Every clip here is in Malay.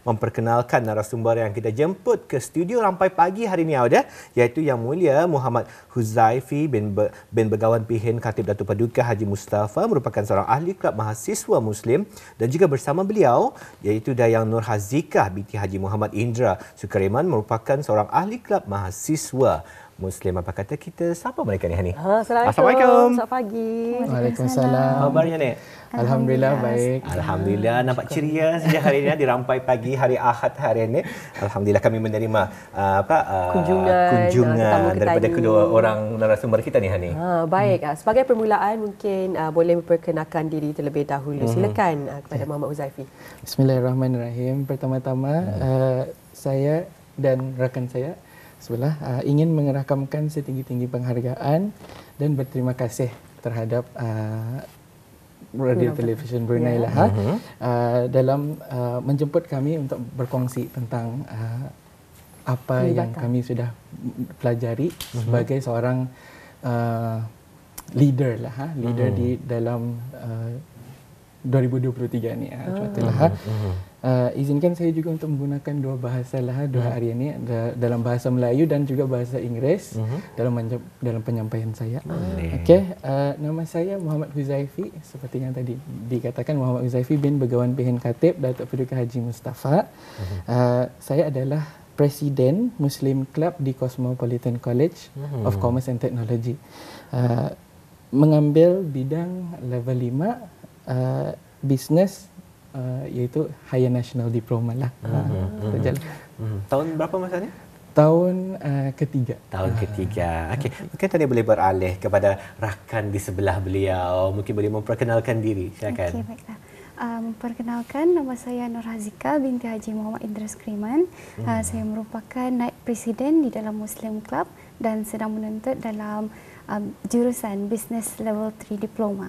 memperkenalkan narasumber yang kita jemput ke studio Rampai Pagi hari ini, Auda, iaitu Yang Mulia Muhammad Huzaifi bin Begawan Pihin Khatib Datuk Paduka Haji Mustafa, merupakan seorang ahli Kelab Mahasiswa Muslim, dan juga bersama beliau iaitu Dayang Nur Hazikah binti Haji Muhammad Indra Sukariman, merupakan seorang ahli Kelab Mahasiswa Muslim. Apa kata kita sapa mereka ni hari ni? Assalamualaikum. Selamat pagi. Waalaikumsalam. Khabarnya ni? Alhamdulillah baik. Alhamdulillah, nampak ceria saja hari ini di Rampai Pagi hari Ahad hari ini. Alhamdulillah kami menerima kunjungan daripada kedua orang narasumber kita ni hari ini. Baik, sebagai permulaan mungkin boleh memperkenalkan diri terlebih dahulu. Silakan kepada Muhammad Huzaifi. Bismillahirrahmanirrahim. Pertama-tama saya dan rakan saya sebelah ingin mengeramkan setinggi-tinggi penghargaan dan berterima kasih terhadap Radio Television Brunei dalam menjemput kami untuk berkongsi tentang apa yang kami sudah pelajari sebagai seorang leader leader di dalam 2023 ni. Izinkan saya juga untuk menggunakan dua bahasa dua hari ini, dalam bahasa Melayu dan juga bahasa Inggeris dalam penyampaian saya. Okey, nama saya Muhammad Huzaifi, seperti yang tadi dikatakan, Muhammad Huzaifi bin Begawan Pihin Khatib Datuk Paduka Haji Mustafa. Saya adalah Presiden Muslim Club di Cosmopolitan College of Commerce and Technology. Mengambil bidang level 5 business, iaitu Higher National Diploma lah. Tahun berapa masanya? Tahun ketiga. Tahun ketiga. Okey, mungkin tadi boleh beralih kepada rakan di sebelah beliau. Mungkin boleh memperkenalkan diri. Silakan. Okey, baiklah. Perkenalkan, nama saya Nur Hazikah binti Haji Muhammad Indra Sukariman. Saya merupakan naib presiden di dalam Muslim Club dan sedang menuntut dalam jurusan Business Level 3 Diploma.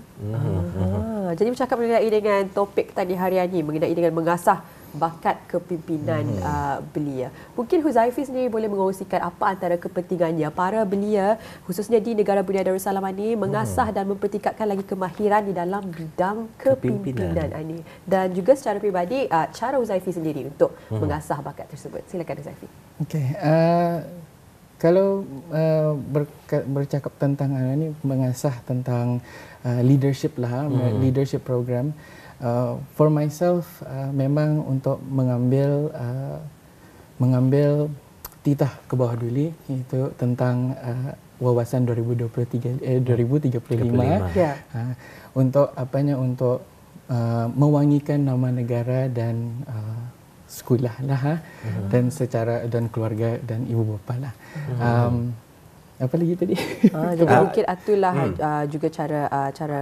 Jadi bercakap mengenai dengan topik tadi hari ini, mengenai dengan mengasah bakat kepimpinan belia. Mungkin Huzaifi sendiri boleh mengkongsikan apa antara kepentingannya para belia, khususnya di negara Brunei Darussalam ini, mengasah dan mempertingkatkan lagi kemahiran di dalam bidang kepimpinan ini. Dan juga secara peribadi, cara Huzaifi sendiri untuk mengasah bakat tersebut. Silakan Huzaifi. Okey. Kalau bercakap tentang ini, mengasah tentang leadership leadership program, for myself memang untuk mengambil titah ke bawah dulu, itu tentang wawasan 2035 untuk untuk mewangikan nama negara dan sekolah dan secara keluarga dan ibu bapa lah. Apa lagi tadi? Jadi mungkin itulah juga cara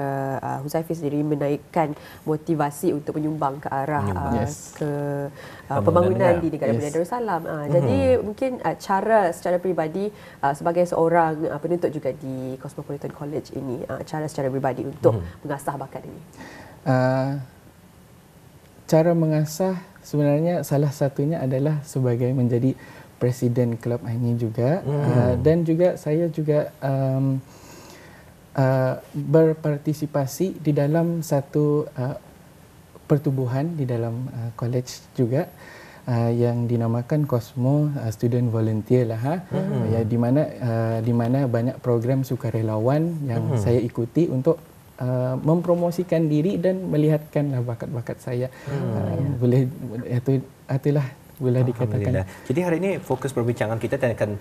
Huzaifi sendiri menaikkan motivasi untuk menyumbang ke arah pembangunan di negara Brunei Darussalam. Jadi mungkin cara secara peribadi sebagai seorang penuntut juga di Cosmopolitan College ini, cara secara peribadi untuk mengasah bakat ini. Cara mengasah sebenarnya salah satunya adalah sebagai menjadi presiden kelab ini juga, dan juga saya juga berpartisipasi di dalam satu pertubuhan di dalam college juga, yang dinamakan Cosmo Student Volunteer ya, di mana banyak program sukarelawan yang saya ikuti untuk mempromosikan diri dan melihatkanlah bakat-bakat saya. Boleh itulah boleh dikatakan. Jadi hari ini fokus perbincangan kita akan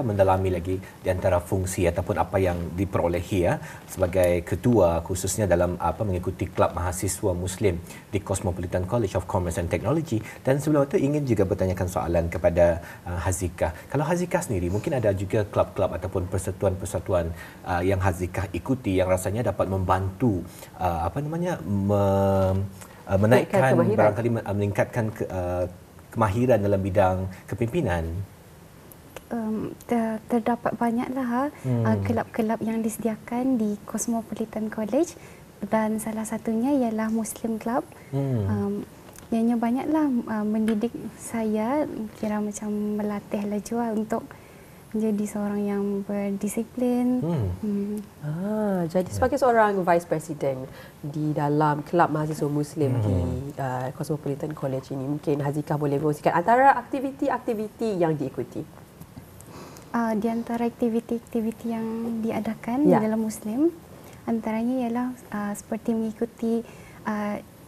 mendalami lagi di antara fungsi ataupun apa yang diperolehi sebagai ketua, khususnya dalam mengikuti Kelab Mahasiswa Muslim di Cosmopolitan College of Commerce and Technology. Dan sebelum itu ingin juga bertanyakan soalan kepada Hazikah. Kalau Hazikah sendiri, mungkin ada juga kelab-kelab ataupun persatuan-persatuan yang Hazikah ikuti yang rasanya dapat membantu menaikkan, barangkali meningkatkan kemahiran dalam bidang kepimpinan. Terdapat banyaklah kelab-kelab yang disediakan di Cosmopolitan College, dan salah satunya ialah Muslim Club. Ianya banyaklah mendidik saya, kira macam melatih laju untuk menjadi seorang yang berdisiplin. Jadi sebagai seorang Vice President di dalam Kelab Mahasiswa Muslim di Cosmopolitan College ini, mungkin Hazikah boleh berkongsikan antara aktiviti-aktiviti yang diikuti. Di antara aktiviti-aktiviti yang diadakan di dalam Muslim, antaranya ialah seperti mengikuti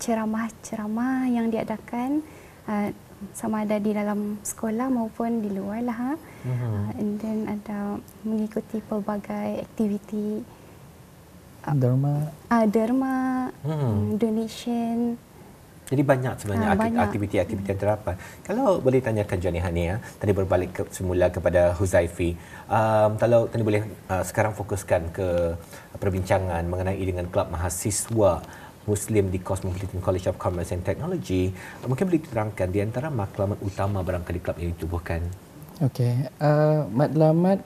ceramah-ceramah yang diadakan sama ada di dalam sekolah maupun di luar lah. And then ada mengikuti pelbagai aktiviti derma, donation. Jadi banyak sebenarnya aktiviti-aktiviti yang terdapat. Kalau boleh tanyakan Johnny Hania, tadi berbalik semula kepada Huzaifi. Kalau tadi boleh sekarang fokuskan ke perbincangan mengenai dengan Kelab Mahasiswa Muslim di Cosmopolitan College of Commerce and Technology, mungkin boleh diterangkan di antara matlamat utama barangkali kelab yang ditubuhkan. Okey, matlamat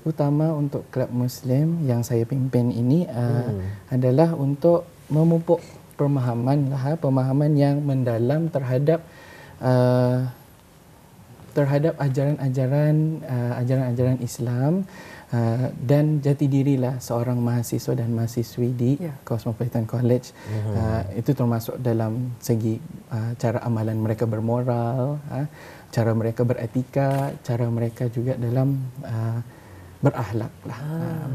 utama untuk Kelab Muslim yang saya pimpin ini adalah untuk memupuk pemahaman yang mendalam terhadap ajaran-ajaran Islam dan jati dirilah seorang mahasiswa dan mahasiswi di Cosmopolitan College. Itu termasuk dalam segi cara amalan mereka bermoral, cara mereka beretika, cara mereka juga dalam berakhlak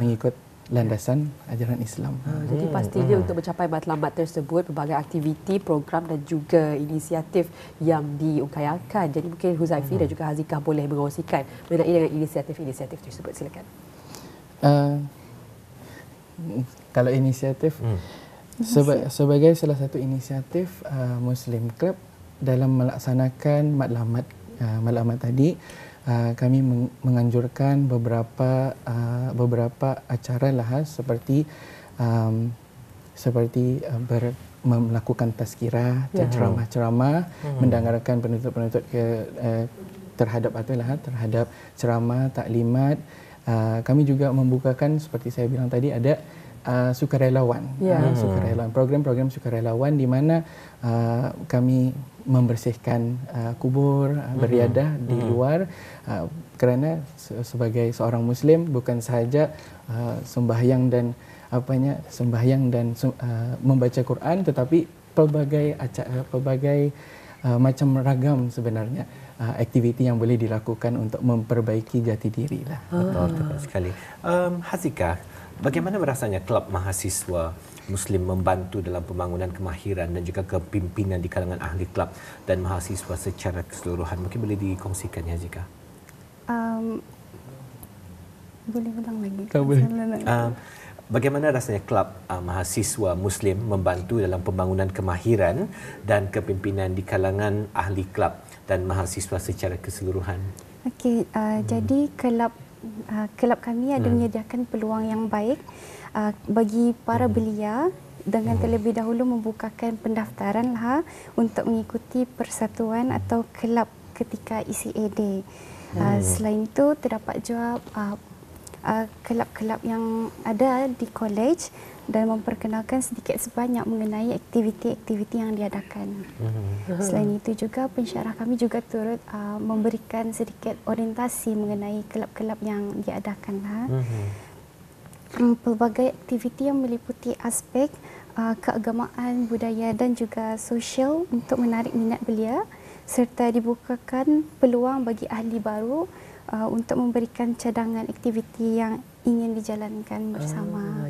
mengikut landasan ajaran Islam. Jadi pastinya untuk mencapai matlamat tersebut, pelbagai aktiviti, program dan juga inisiatif yang diungkayakan. Jadi mungkin Huzaifi dan juga Hazikah boleh berkongsikan mengenai dengan inisiatif-inisiatif tersebut. Silakan. Kalau inisiatif, sebagai salah satu inisiatif Muslim Club dalam melaksanakan matlamat tadi, kami menganjurkan beberapa acara seperti melakukan tazkirah, ceramah-ceramah, mendengarkan penuntut-penuntut terhadap ceramah, taklimat. Kami juga membukakan seperti saya bilang tadi ada sukarelawan, program-program sukarelawan di mana kami membersihkan kubur, beriadah di luar, kerana sebagai seorang Muslim bukan sahaja sembahyang dan membaca Quran, tetapi pelbagai macam ragam sebenarnya aktiviti yang boleh dilakukan untuk memperbaiki jati diri lah. Betul, tepat sekali. Hazikah, bagaimana rasanya Kelab Mahasiswa Muslim membantu dalam pembangunan kemahiran dan juga kepimpinan di kalangan ahli kelab dan mahasiswa secara keseluruhan? Mungkin boleh dikongsikan, Hazikah. Boleh ulang lagi? Bagaimana rasanya Kelab Mahasiswa Muslim membantu dalam pembangunan kemahiran dan kepimpinan di kalangan ahli kelab dan mahasiswa secara keseluruhan? Okey, jadi kelab kami ada menyediakan peluang yang baik bagi para belia dengan terlebih dahulu membukakan pendaftaran untuk mengikuti persatuan atau kelab ketika ECAD. Selain itu terdapat juga kelab-kelab yang ada di college dan memperkenalkan sedikit sebanyak mengenai aktiviti-aktiviti yang diadakan. Selain itu juga pensyarah kami juga turut memberikan sedikit orientasi mengenai kelab-kelab yang diadakan. Pelbagai aktiviti yang meliputi aspek keagamaan, budaya dan juga sosial untuk menarik minat belia, serta dibukakan peluang bagi ahli baru untuk memberikan cadangan aktiviti yang ingin dijalankan bersama.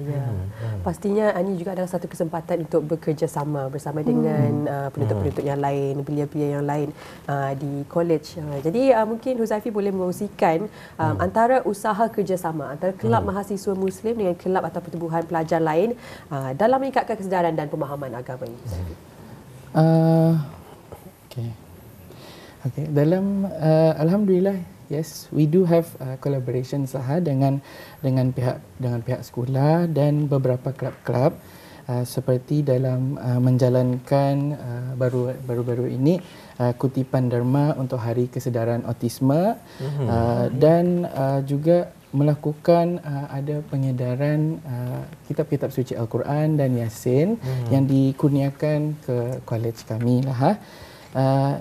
Pastinya ini juga adalah satu kesempatan untuk bekerjasama bersama dengan penuntut-penuntut yang lain, belia-belia yang lain di college. Jadi mungkin Huzaifi boleh mengkongsikan antara usaha kerjasama antara Kelab Mahasiswa Muslim dengan kelab atau pertubuhan pelajar lain dalam meningkatkan kesedaran dan pemahaman agama ini. Okay. Dalam alhamdulillah, yes, we do have collaboration dengan pihak sekolah dan beberapa kelab-kelab seperti dalam menjalankan baru-baru ini kutipan derma untuk Hari Kesedaran Autisme dan juga melakukan ada pengedaran kitab-kitab suci Al-Quran dan Yasin yang dikurniakan ke college kami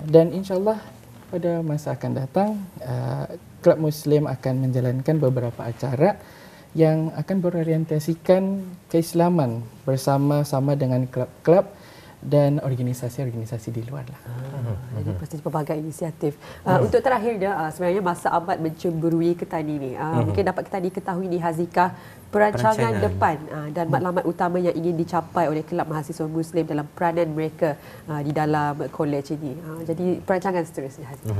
dan insyaAllah pada masa akan datang, Kelab Muslim akan menjalankan beberapa acara yang akan berorientasikan keislaman bersama-sama dengan kelab-kelab dan organisasi-organisasi di luar lah. Jadi pasti pelbagai inisiatif. Untuk terakhirnya, sebenarnya masa amat mencemburui Ketani ni. Mungkin dapat kita diketahui di Hazikah perancangan depan dan matlamat utama yang ingin dicapai oleh Kelab Mahasiswa Muslim dalam peranan mereka di dalam kolej ini. Jadi perancangan seterusnya Hazikah.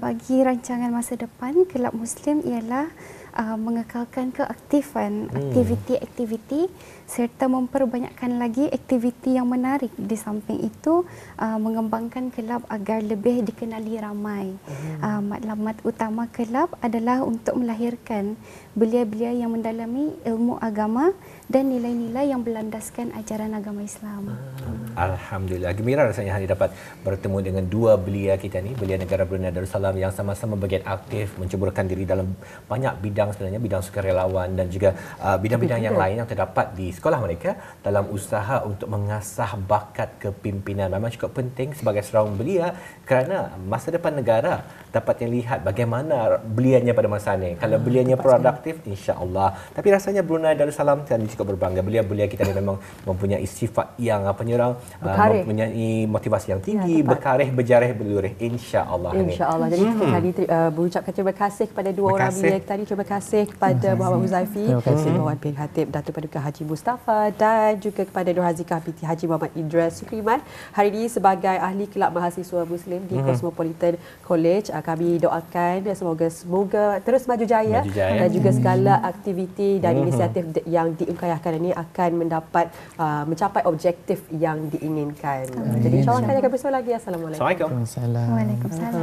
Bagi rancangan masa depan, Kelab Muslim ialah mengekalkan keaktifan aktiviti-aktiviti serta memperbanyakkan lagi aktiviti yang menarik. Di samping itu, mengembangkan kelab agar lebih dikenali ramai. Matlamat utama kelab adalah untuk melahirkan belia-belia yang mendalami ilmu agama dan nilai-nilai yang berlandaskan ajaran agama Islam. Alhamdulillah, gembira rasanya hari dapat bertemu dengan dua belia kita ni, belia negara Brunei Darussalam yang sama-sama bergiat aktif menceburkan diri dalam banyak bidang, sebenarnya bidang sukarelawan dan juga bidang-bidang yang lain yang terdapat di sekolah mereka dalam usaha untuk mengasah bakat kepimpinan. Memang cukup penting sebagai seorang belia kerana masa depan negara dapatnya lihat bagaimana belianya pada masa ini. Kalau belianya produktif, insya-Allah. Tapi rasanya Brunei Darussalam kami cukup berbangga. Belia-belia kita ni memang mempunyai sifat yang mempunyai motivasi yang tinggi, berkarih, berjarih, berlurih, insya-Allah. Insya-Allah. Jadi tadi berucapkan terima kasih kepada dua orang belia tadi. Terima kasih kepada Muhammad Huzaifi, Muhammad bin Khatib, Datuk Paduka Haji Mustafa dan juga kepada Nur Hazikah binti Haji Muhammad Idris Sukriman hari ini sebagai ahli Kelab Mahasiswa Muslim di Cosmopolitan College. Kami doakan semoga terus maju jaya dan juga segala aktiviti dan inisiatif yang diungkayahkan ini akan mendapat mencapai objektif yang diinginkan. Jadi insya-Allah akan bersama lagi. Assalamualaikum. Waalaikumsalam.